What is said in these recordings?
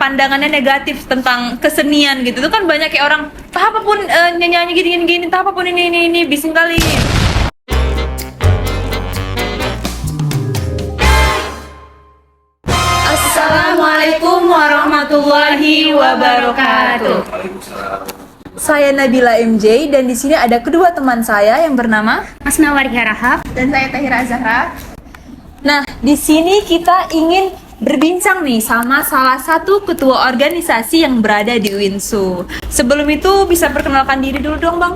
pandangannya negatif tentang kesenian gitu. Itu kan banyak kayak orang, tah apapun nyanyi gini, tah apapun ini bising kali. Assalamualaikum warahmatullahi wabarakatuh. Saya Nabila MJ dan di sini ada kedua teman saya yang bernama Asna Warga Rahab dan saya Tahira Zahra. Nah, di sini kita ingin berbincang nih sama salah satu ketua organisasi yang berada di UINSU. Sebelum itu bisa perkenalkan diri dulu dong, Bang.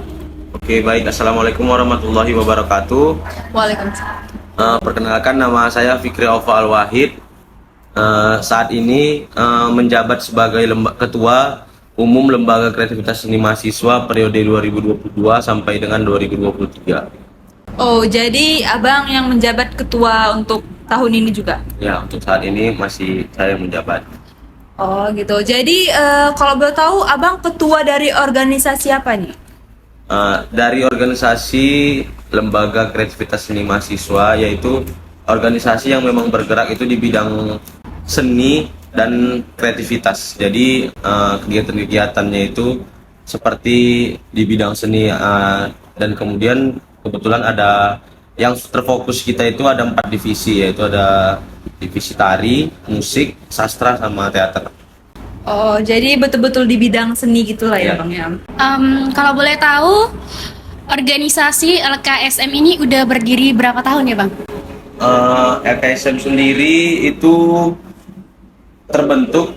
Oke, baik. Assalamualaikum warahmatullahi wabarakatuh. Waalaikumsalam. Perkenalkan, nama saya Fikri Alfa Al-Wahid. Saat ini menjabat sebagai Ketua Umum Lembaga Kreativitas Seni Mahasiswa periode 2022 sampai dengan 2023. Oh, jadi Abang yang menjabat ketua untuk tahun ini juga? Ya, untuk saat ini masih saya menjabat. Oh, gitu. Jadi kalau boleh tahu Abang ketua dari organisasi apa nih? Dari organisasi Lembaga Kreativitas Seni Mahasiswa, yaitu organisasi yang memang bergerak itu di bidang seni dan kreativitas. Jadi kegiatan-kegiatannya itu seperti di bidang seni, dan kemudian kebetulan ada yang terfokus kita itu ada 4 divisi, yaitu ada divisi tari, musik, sastra, sama teater. Oh, jadi betul-betul di bidang seni gitulah ya, Ya. Bang ya. Kalau boleh tahu, organisasi LKSM ini udah berdiri berapa tahun ya Bang? LKSM sendiri itu terbentuk,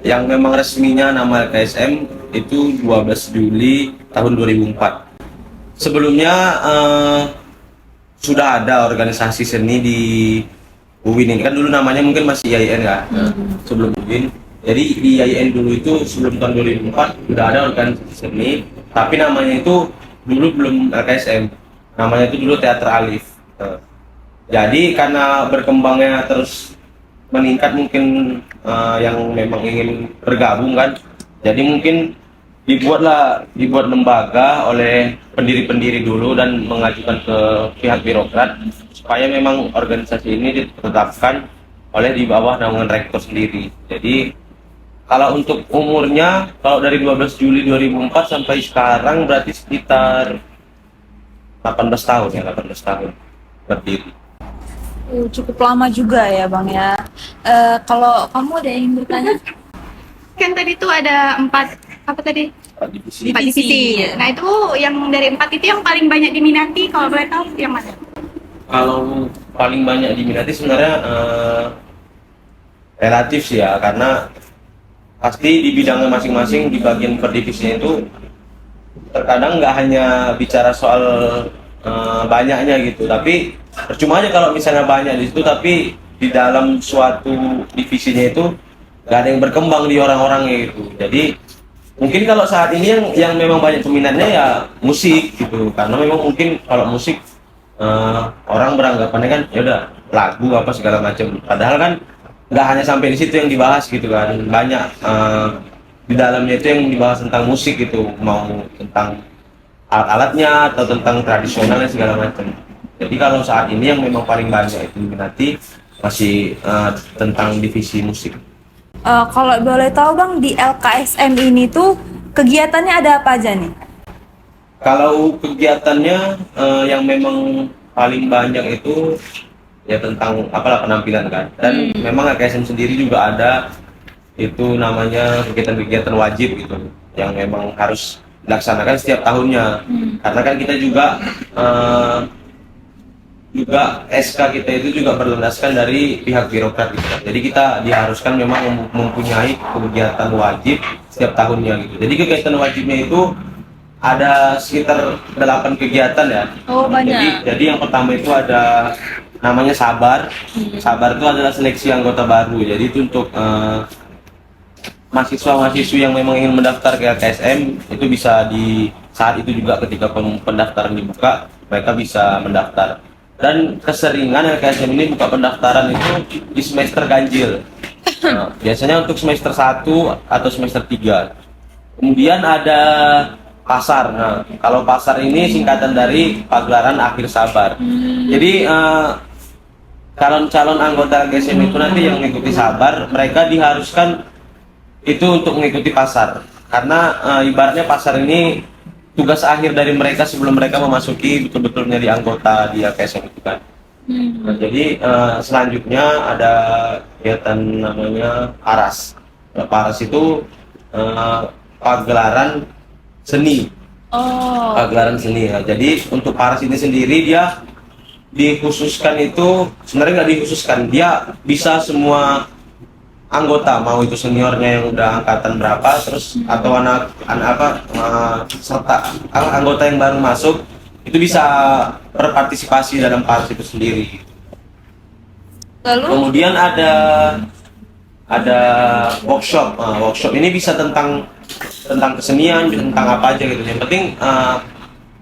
yang memang resminya nama LKSM itu 12 Juli tahun 2004. Sebelumnya sudah ada organisasi seni di UIN ini, kan dulu namanya mungkin masih IAIN kan, sebelum UIN. Jadi di IAIN dulu itu sebelum tahun 2004 sudah ada organisasi seni, tapi namanya itu dulu belum LKSM, namanya itu dulu Teater Alif. Jadi karena berkembangnya terus meningkat, mungkin yang memang ingin bergabung kan, jadi mungkin dibuat lembaga oleh pendiri-pendiri dulu dan mengajukan ke pihak birokrat supaya memang organisasi ini ditetapkan oleh di bawah naungan rektor sendiri. Jadi kalau untuk umurnya, kalau dari 12 Juli 2004 sampai sekarang berarti sekitar 18 tahun ya, 18 tahun berdiri. Cukup lama juga ya, Bang ya. Kalau kamu ada yang bertanya? Kan tadi tuh ada 4 apa tadi? Divisi. 4 divisi. Nah, itu yang dari 4 itu yang paling banyak diminati, kalau boleh tahu yang mana? Kalau paling banyak diminati sebenarnya relatif sih ya, karena pasti di bidangnya masing-masing, di bagian per divisinya itu terkadang nggak hanya bicara soal banyaknya gitu, tapi percuma aja kalau misalnya banyak di situ tapi di dalam suatu divisinya itu nggak ada yang berkembang di orang-orangnya gitu. Jadi mungkin kalau saat ini yang memang banyak peminatnya ya musik gitu, karena memang mungkin kalau musik orang beranggapannya kan ya udah lagu apa segala macam, padahal kan nggak hanya sampai di situ yang dibahas gitu kan, banyak di dalamnya itu yang dibahas tentang musik gitu, mau tentang alat-alatnya atau tentang tradisionalnya segala macam. Jadi kalau saat ini yang memang paling banyak itu diminati masih tentang divisi musik. Kalau boleh tahu, Bang, di LKSM ini tuh kegiatannya ada apa aja nih? Kalau kegiatannya yang memang paling banyak itu ya tentang apalah penampilan kan, dan memang LKSM sendiri juga ada itu namanya kegiatan-kegiatan wajib gitu yang memang harus dilaksanakan setiap tahunnya, karena kan kita juga SK kita itu juga berlandaskan dari pihak birokrat gitu. Jadi kita diharuskan memang mempunyai kegiatan wajib setiap tahunnya gitu. Jadi kegiatan wajibnya itu ada sekitar 8 kegiatan ya. Oh, banyak. Jadi yang pertama itu ada namanya Sabar. Sabar itu adalah seleksi anggota baru. Jadi itu untuk mahasiswa-mahasiswi yang memang ingin mendaftar ke LKSM, itu bisa di saat itu juga ketika pendaftaran dibuka, mereka bisa mendaftar. Dan keseringan LKSM ini buka pendaftaran itu di semester ganjil. Nah, biasanya untuk semester 1 atau semester 3. Kemudian ada Pasar. Nah, kalau Pasar ini singkatan dari Pagelaran Akhir Sabar. Jadi calon-calon anggota LKSM itu nanti yang mengikuti sabar, mereka diharuskan itu untuk mengikuti pasar. Karena ibaratnya pasar ini tugas akhir dari mereka sebelum mereka memasuki betul-betul menjadi anggota di LKSM itu kan. Nah, jadi selanjutnya ada kegiatan namanya PARAS. Nah, PARAS itu pagelaran seni. Oh. Pagelaran seni ya. Jadi untuk PARAS ini sendiri dia dikhususkan itu sebenarnya nggak dikhususkan, dia bisa semua anggota, mau itu seniornya yang udah angkatan berapa, terus atau anak apa serta anggota yang baru masuk itu bisa berpartisipasi dalam PARAS itu sendiri. Lalu Kemudian ada workshop. Workshop ini bisa tentang kesenian, tentang apa aja gitu. Yang penting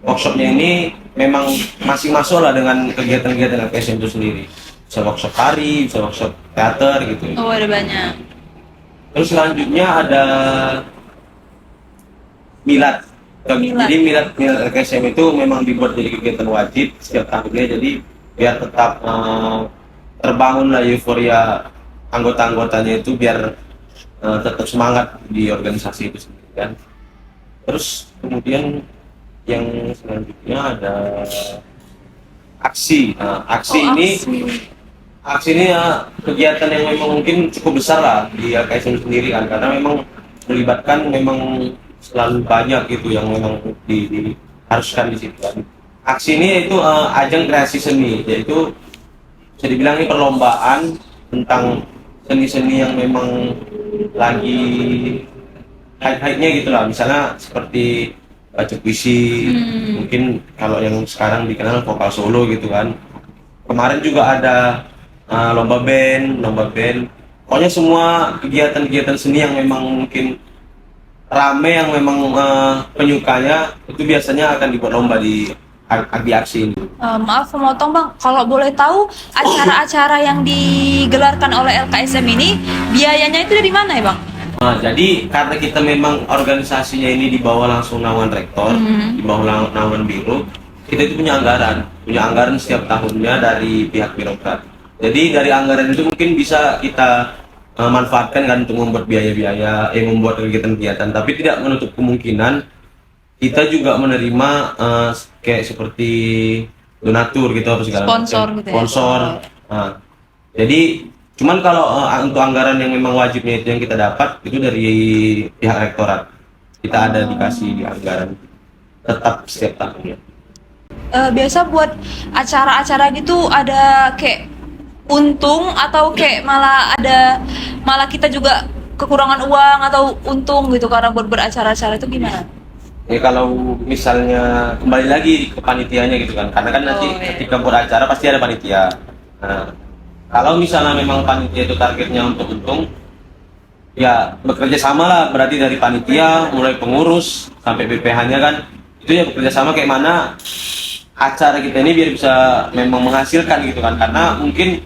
workshopnya ini memang masih masuk lah dengan kegiatan-kegiatan LKSM itu sendiri. Bisa workshop tari, bisa workshop teater gitu. oh ada banyak. Terus selanjutnya ada milad. Jadi milad LKSM itu memang dibuat jadi kegiatan wajib setiap tahunnya. Jadi biar tetap terbangun lah euforia anggota-anggotanya itu, biar tetap semangat di organisasi itu sendiri kan. Terus kemudian yang selanjutnya ada aksi. Aksi ini kegiatan yang memang mungkin cukup besar lah di LKSM sendiri kan, karena memang melibatkan memang selalu banyak gitu yang memang diharuskan di situ kan. Aksi ini itu ajang kreasi seni, yaitu bisa dibilang ini perlombaan tentang seni-seni yang memang lagi hype-hype-nya gitu lah. Misalnya seperti baca puisi, mungkin kalau yang sekarang dikenal vokal solo gitu kan. Kemarin juga ada lomba band. Pokoknya semua kegiatan-kegiatan seni yang memang mungkin rame, yang memang penyukanya itu biasanya akan dibuat lomba di aksi ini. Maaf memotong bang, kalau boleh tahu acara-acara yang digelarkan oleh LKSM ini biayanya itu dari mana ya bang? Nah, jadi karena kita memang organisasinya ini di bawah langsung naungan rektor, di bawah naungan biro, kita itu punya anggaran setiap tahunnya dari pihak birokrat. Jadi dari anggaran itu mungkin bisa kita manfaatkan kan untuk membuat biaya-biaya, membuat kegiatan-kegiatan. Tapi tidak menutup kemungkinan kita juga menerima kayak seperti donatur gitu atau segala Sponsor macam. gitu ya? Sponsor. Nah, jadi cuman kalau untuk anggaran yang memang wajibnya itu yang kita dapat itu dari pihak rektorat. Kita ada dikasih di anggaran tetap setiap tahunnya. Biasa buat acara-acara gitu ada kayak untung atau kayak malah kita juga kekurangan uang atau untung gitu karena buat beracara-acara itu gimana? Ya kalau misalnya kembali lagi ke panitianya gitu kan, karena kan nanti ketika buat acara pasti ada panitia. Nah, kalau misalnya memang panitia itu targetnya untuk untung, ya bekerja sama lah, berarti dari panitia mulai pengurus sampai BPH-nya kan, itu ya bekerja sama kayak mana acara kita ini biar bisa memang menghasilkan gitu kan, karena mungkin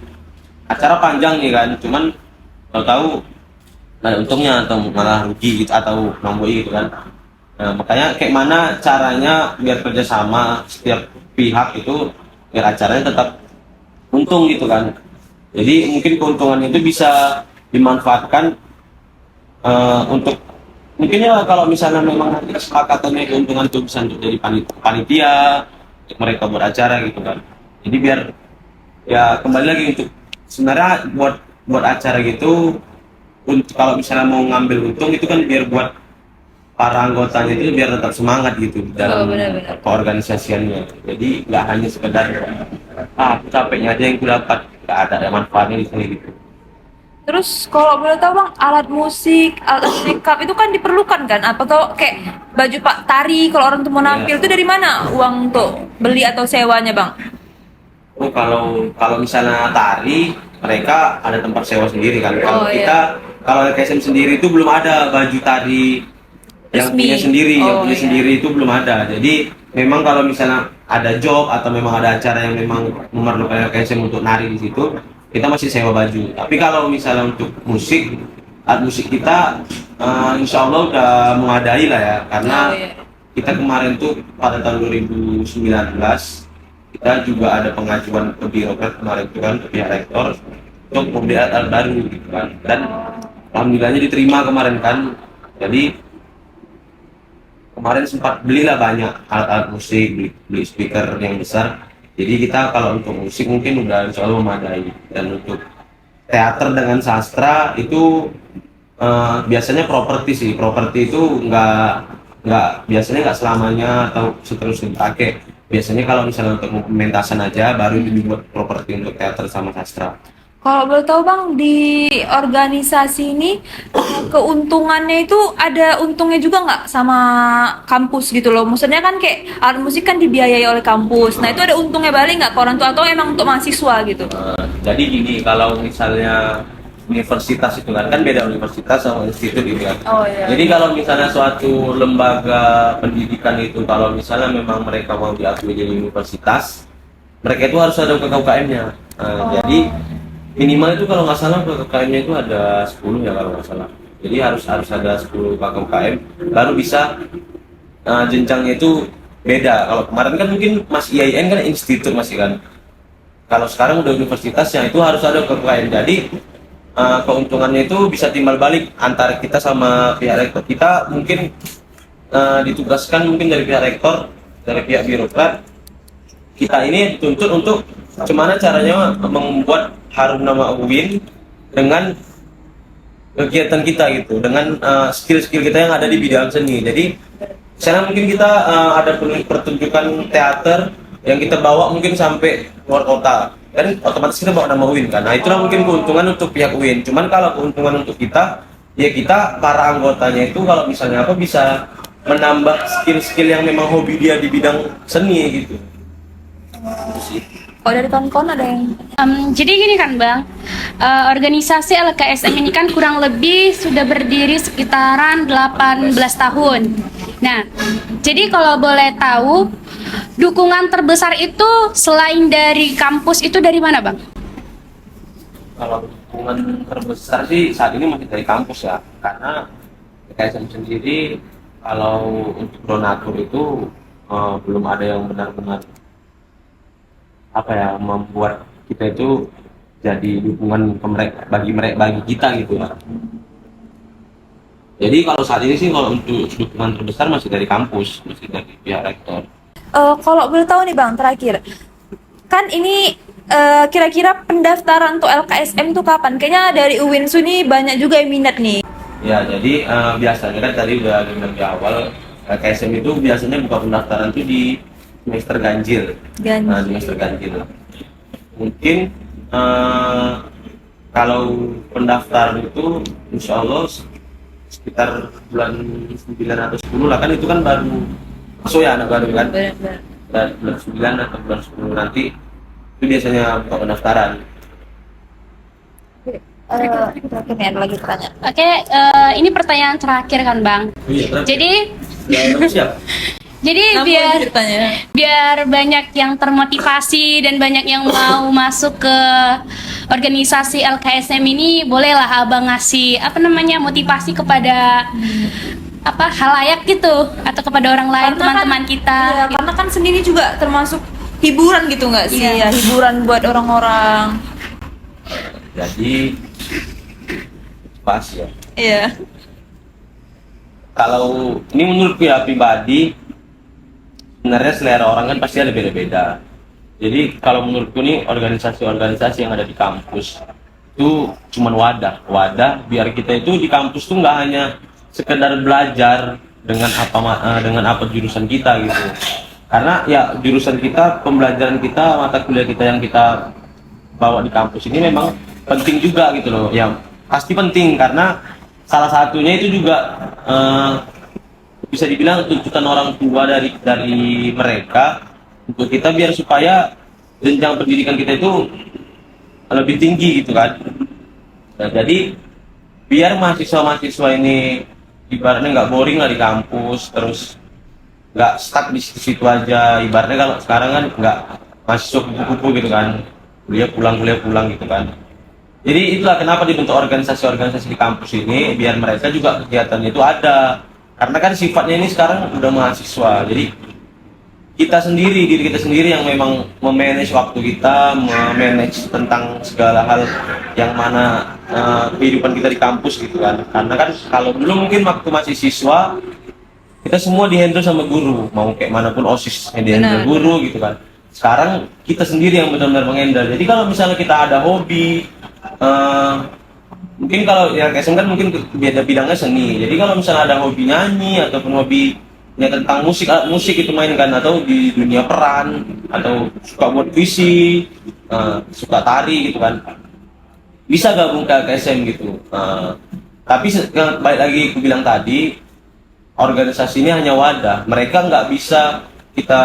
acara panjang nih kan, cuman tahu ada untungnya atau malah rugi gitu atau nomboi gitu kan. Nah, makanya kayak mana caranya biar kerjasama setiap pihak itu biar acaranya tetap untung gitu kan. Jadi mungkin keuntungan itu bisa dimanfaatkan untuk mungkin ya kalau misalnya memang nanti kesepakatannya keuntungan itu bisa untuk jadi panitia untuk mereka buat acara gitu kan. Jadi biar ya kembali lagi untuk sebenarnya buat acara gitu, untuk kalau misalnya mau ngambil untung itu kan biar buat para anggotanya itu biar tetap semangat gitu dalam keorganisasiannya. Jadi nggak hanya sekedar capeknya aja yang ku dapat, nggak ada manfaatnya di sini gitu. Terus kalau boleh tahu bang, alat musik, alat makeup itu kan diperlukan kan? Atau kayak baju pak tari kalau orang tuh mau nampil itu dari mana uang untuk beli atau sewanya bang? Oh kalau misalnya tari mereka ada tempat sewa sendiri kan. Kalau kalau LKSM sendiri itu belum ada baju tari yang punya sendiri, sendiri itu belum ada. Jadi memang kalau misalnya ada job atau memang ada acara yang memang memerlukan LKSM untuk nari di situ, kita masih sewa baju. Tapi kalau misalnya untuk musik, alat musik kita insya Allah udah mengadai lah ya, karena kita kemarin tuh pada tahun 2019 kita juga ada pengajuan ke birokrat kemarin itu kan, ke pihak rektor untuk membeli alat baru gitu kan, dan alhamdulillahnya diterima kemarin kan. Jadi kemarin sempat belilah banyak alat-alat musik, beli speaker yang besar. Jadi kita kalau untuk musik mungkin udah insya Allah memadai, dan untuk teater dengan sastra itu biasanya properti sih. Properti itu biasanya nggak selamanya atau seterusnya dipakai. Biasanya kalau misalnya untuk pementasan aja baru itu dibuat properti untuk teater sama sastra. Kalau boleh tahu Bang, di organisasi ini keuntungannya itu ada untungnya juga nggak sama kampus gitu loh? Maksudnya kan kayak alat musik kan dibiayai oleh kampus. Nah itu ada untungnya balik nggak ke orang tua atau emang untuk mahasiswa gitu? Jadi gini, kalau misalnya universitas itu kan beda universitas sama institut gitu kan. Oh iya. Jadi kalau misalnya suatu lembaga pendidikan itu kalau misalnya memang mereka mau diakui jadi universitas, mereka itu harus ada KKUKM-nya. Jadi minimal itu kalau nggak salah KKUKM-nya itu ada 10 ya kalau nggak salah. Jadi harus ada 10 KKUKM baru bisa jenjangnya itu beda. Kalau kemarin kan mungkin masih IAIN kan institut masih kan. Kalau sekarang udah universitasnya itu harus ada KKUKM. Jadi keuntungannya itu bisa timbal balik antara kita sama pihak rektor. Kita mungkin ditugaskan mungkin dari pihak rektor, dari pihak birokrat. Kita ini dituntut untuk gimana caranya membuat harum nama UIN dengan kegiatan kita gitu, dengan skill-skill kita yang ada di bidang seni. Jadi misalnya mungkin kita ada pertunjukan teater yang kita bawa mungkin sampai luar kota, kan otomatis kita bawa nama UIN kan. Nah itulah mungkin keuntungan untuk pihak UIN. Cuman kalau keuntungan untuk kita, ya kita para anggotanya itu kalau misalnya apa bisa menambah skill-skill yang memang hobi dia di bidang seni gitu. Oh dari kawan-kawan ada yang Jadi gini kan Bang, organisasi LKSM ini kan kurang lebih sudah berdiri sekitaran 18 tahun. Nah, jadi kalau boleh tahu, dukungan terbesar itu selain dari kampus itu dari mana Bang? Kalau dukungan terbesar sih saat ini masih dari kampus ya, karena LKSM sendiri kalau untuk donatur itu belum ada yang benar-benar membuat kita itu jadi dukungan bagi kita gitu ya. Jadi kalau saat ini sih kalau untuk dukungan terbesar masih dari kampus, masih dari pihak rektor. kalau boleh tahu nih Bang, terakhir kan ini kira-kira pendaftaran untuk LKSM tuh kapan? Kayaknya dari UINSU nih banyak juga yang minat nih. Ya jadi biasanya kan tadi udah bilang di awal LKSM itu biasanya buka pendaftaran tuh di semester ganjil. Nah, semester ganjil. Mungkin kalau pendaftaran itu insya Allah sekitar bulan 9 atau 10 lah, kan itu kan baru masuk ya, anak baru kan. Dan bulan 9 atau bulan 10 nanti itu biasanya buka pendaftaran. Terakhir nih ada lagi pertanyaan. Oke, ini pertanyaan terakhir kan Bang. Iya, Jadi siap. Jadi biar banyak yang termotivasi dan banyak yang mau masuk ke organisasi LKSM ini, bolehlah Abang ngasih motivasi kepada halayak gitu atau kepada orang lain, teman-teman kita. Iya, gitu. karena kan sendiri juga termasuk hiburan gitu nggak sih? Iya. Ya, hiburan buat orang-orang. Jadi pas ya. Iya. Kalau ini menurutku ya pribadi, sebenarnya selera orang kan pasti ada beda-beda. Jadi kalau menurutku nih organisasi-organisasi yang ada di kampus itu cuman wadah biar kita itu di kampus tuh nggak hanya sekedar belajar dengan apa jurusan kita gitu. Karena ya jurusan kita, pembelajaran kita, mata kuliah kita yang kita bawa di kampus ini memang penting juga gitu loh. Ya pasti penting karena salah satunya itu juga bisa dibilang tuntutan orang tua dari mereka untuk kita biar supaya jenjang pendidikan kita itu lebih tinggi gitu kan. Nah, jadi biar mahasiswa-mahasiswa ini ibaratnya nggak boring lah di kampus, terus nggak stuck di situ aja. Ibaratnya kalau sekarang kan nggak mahasiswa kupu-kupu gitu kan, kuliah pulang gitu kan. Jadi itulah kenapa dibentuk organisasi-organisasi di kampus ini, biar mereka juga kegiatannya itu ada. Karena kan sifatnya ini sekarang udah mahasiswa, jadi diri kita sendiri yang memang memanage waktu kita, memanage tentang segala hal yang mana kehidupan kita di kampus gitu kan. Karena kan kalau dulu mungkin waktu masih siswa kita semua dihandle sama guru, mau kayak manapun OSIS yang dihandle guru gitu kan. Sekarang kita sendiri yang benar-benar menghandle. Jadi kalau misalnya kita ada hobi, mungkin kalau yang SM kan mungkin beda bidangnya seni. Jadi kalau misalnya ada hobi nyanyi ataupun hobi ya tentang musik, alat musik itu mainkan, atau di dunia peran, atau suka buat puisi, suka tari gitu kan, bisa gabung ke SM gitu. Tapi yang baik lagi aku bilang tadi, organisasi ini hanya wadah. Mereka nggak bisa kita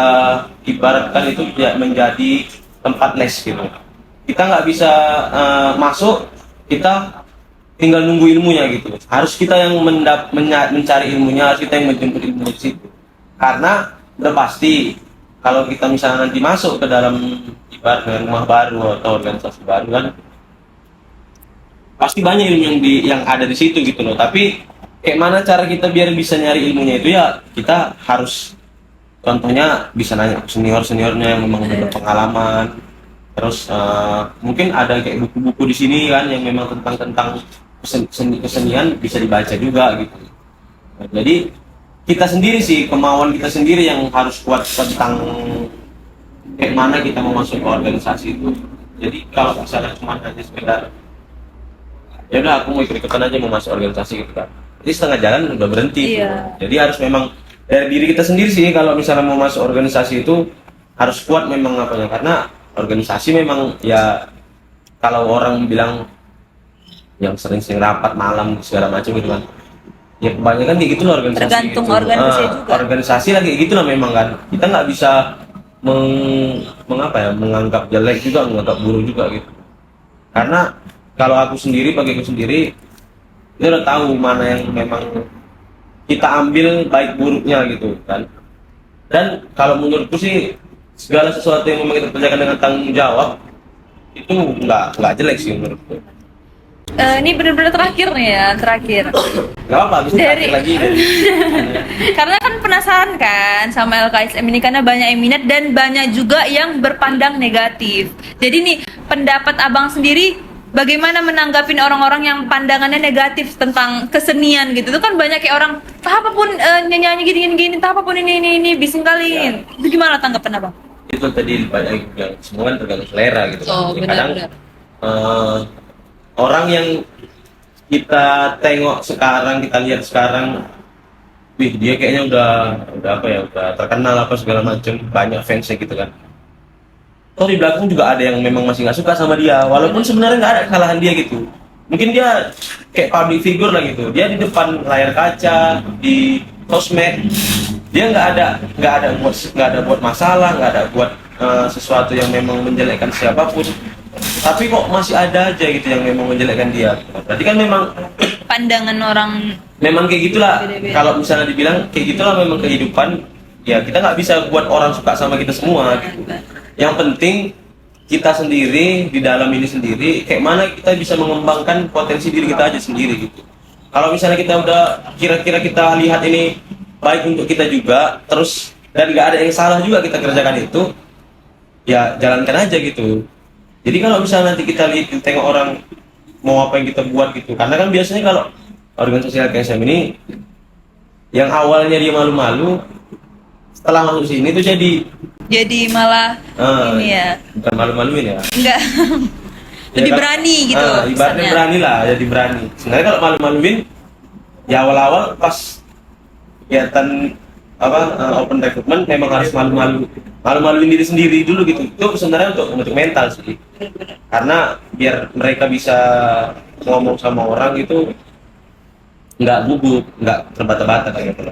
ibaratkan itu menjadi tempat les gitu. Kita nggak bisa masuk, kita tinggal nunggu ilmunya gitu. Harus kita yang mencari ilmunya, harus kita yang menjemput ilmu di situ. Karena udah pasti kalau kita misalnya nanti masuk ke dalam ibaratnya rumah baru atau organisasi baru kan, pasti banyak ilmu yang ada di situ gitu loh. Tapi kayak mana cara kita biar bisa nyari ilmunya itu, ya kita harus contohnya bisa nanya seniornya yang memang udah berpengalaman. Terus mungkin ada kayak buku-buku di sini kan yang memang tentang kesenian bisa dibaca juga gitu. Nah, jadi kita sendiri sih, kemauan kita sendiri yang harus kuat tentang kayak mana kita mau masuk ke organisasi itu. Jadi kalau misalnya cuma hanya sekedar ya udah aku mau ikut-ikutan aja mau masuk organisasi gitu kan, jadi setengah jalan udah berhenti. Jadi harus memang dari diri kita sendiri sih kalau misalnya mau masuk organisasi itu harus kuat memang apanya, karena organisasi memang ya kalau orang bilang yang sering-sering rapat malam segala macam gitu kan, ya kebanyakan kayak gitu loh organisasi. Tergantung gitu. organisasi juga. Organisasi lah kayak gitu lah memang kan, kita nggak bisa menganggap jelek juga, menganggap buruk juga gitu. Karena kalau aku sendiri, bagi aku sendiri, kita udah tahu mana yang memang kita ambil baik buruknya gitu kan. Dan kalau menurutku sih segala sesuatu yang memang kita kerjakan dengan tanggung jawab itu nggak jelek sih menurutku. Ini benar-benar terakhir nih ya, terakhir. Gak apa-apa, bisa Dari- lagi. Karena kan penasaran kan sama LKSM ini, karena banyak yang minat dan banyak juga yang berpandang negatif. Jadi nih pendapat abang sendiri, bagaimana menanggapin orang-orang yang pandangannya negatif tentang kesenian gitu? Itu kan banyak kayak orang, entah apapun nyanyi gini, entah apapun ini bising kali. Itu gimana tanggapan abang? Itu tadi banyak yang semua kan tergantung selera gitu kan. Oh, Jadi benar-benar. Orang yang kita tengok sekarang, kita lihat sekarang, wih dia kayaknya udah terkenal apa segala macam, banyak fansnya gitu kan. Toh di belakang juga ada yang memang masih nggak suka sama dia, walaupun sebenarnya nggak ada kesalahan dia gitu. Mungkin dia kayak public figure lah gitu, dia di depan layar kaca, di sosmed, dia nggak ada buat masalah, nggak ada buat sesuatu yang memang menjelekkan siapapun. Tapi kok masih ada aja gitu yang memang menjelekkan dia. Berarti kan memang Pandangan orang memang kayak gitulah. Beda-beda. Kalau misalnya dibilang kayak gitulah memang kehidupan, ya kita nggak bisa buat orang suka sama kita semua gitu. Yang penting kita sendiri di dalam ini sendiri, kayak mana kita bisa mengembangkan potensi diri kita aja sendiri gitu. Kalau misalnya kita udah kira-kira kita lihat ini baik untuk kita juga, terus dan nggak ada yang salah juga kita kerjakan itu, ya jalankan aja gitu. Jadi kalau misalnya nanti kita lihat tengok orang mau apa yang kita buat gitu, karena kan biasanya kalau organisasi LKSM ini yang awalnya dia malu-malu, setelah masuk sini tuh jadi malah ini ya, bukan malu-maluin ya, enggak lebih kan? berani gitu. Ibaratnya kesannya. berani lah, jadi berani. Sebenarnya kalau malu-maluin ya awal-awal pas kegiatan open recruitment memang harus malu-maluin diri sendiri dulu gitu. Itu sebenarnya untuk mental sih, karena biar mereka bisa ngomong sama orang gitu nggak gugup, nggak terbata-bata kayak gitu.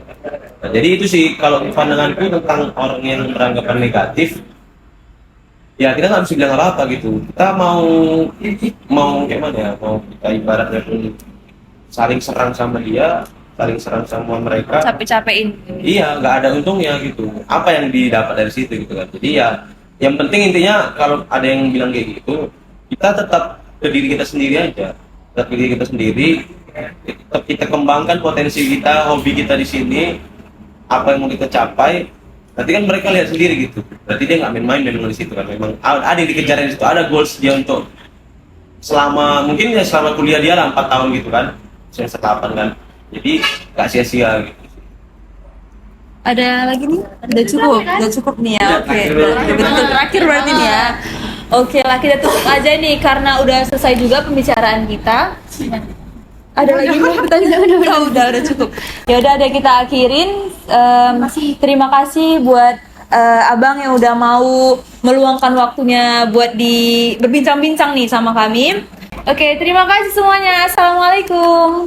Nah, jadi itu sih kalau pandanganku tentang orang yang beranggapan negatif, ya kita nggak bisa bilang apa-apa gitu. Kita mau kayak mana ya, mau kita ibaratnya pun saling serang sama dia, saling serang sama mereka, Capek-capekin. iya nggak ada untungnya gitu. Apa yang didapat dari situ gitu kan. Jadi ya yang penting intinya kalau ada yang bilang kayak gitu, kita tetap ke diri kita sendiri aja, tetap ke diri kita sendiri, tetap kita kembangkan potensi kita, hobi kita di sini, apa yang mau kita capai. Berarti kan mereka lihat sendiri gitu. Berarti dia nggak main-main memang di situ kan. Memang ada yang dikejar di situ, ada goals dia untuk selama mungkin ya selama kuliah dia lah 4 tahun gitu kan, semester 8 kan. Jadi nggak sia-sia gitu. Ada lagi nih? Udah cukup nih ya. Udah, Oke, terakhir udah berarti. betul terakhir berarti nih ya. Oke lah, kita tutup aja nih karena udah selesai juga pembicaraan kita. Ada lagi mau bertanya? Udah cukup. Ya udah deh kita akhirin. Terima kasih buat Abang yang udah mau meluangkan waktunya buat berbincang-bincang nih sama kami. Oke, terima kasih semuanya. Assalamualaikum.